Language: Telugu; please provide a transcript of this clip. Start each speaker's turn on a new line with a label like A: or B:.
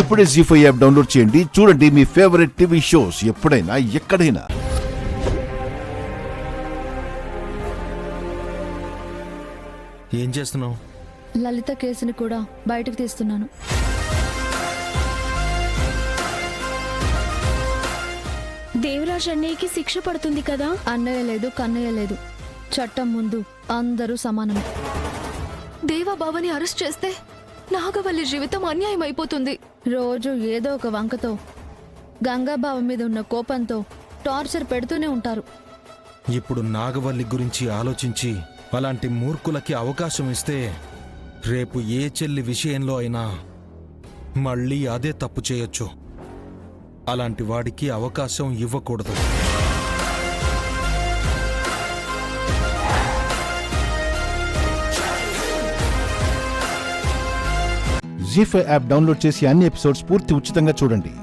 A: ఇప్పుడే జీ5 యాప్ డౌన్లోడ్ చేయండి. చూడండి మీ ఫేవరెట్ టీవీ షోస్ ఎప్పుడైనా ఎక్కడైనా.
B: ఏం చేస్తున్నావు?
C: లలిత కేసుని కూడా బయటకు తీస్తున్నాను.
D: దేవరాజ్ అన్నయ్యకి శిక్ష పడుతుంది కదా?
C: అన్నయ్య లేదు, కన్నయ్య లేదు. చట్టం ముందు అందరూ సమానమే.
D: దేవాబావని అరెస్ట్ చేస్తే నాగవల్లి జీవితం అన్యాయం అయిపోతుంది.
C: రోజు ఏదో ఒక వంకతో గంగాబావ మీద ఉన్న కోపంతో టార్చర్ పెడుతూనే ఉంటారు.
B: ఇప్పుడు నాగవల్లి గురించి ఆలోచించి అలాంటి మూర్ఖులకి అవకాశం ఇస్తే రేపు ఏ చెల్లి విషయంలో అయినా మళ్ళీ అదే తప్పు చేయొచ్చు. అలాంటి వాడికి అవకాశం ఇవ్వకూడదు.
A: జీ5 యాప్ డౌన్లోడ్ చేసి అన్ని ఎపిసోడ్స్ పూర్తి ఉచితంగా చూడండి.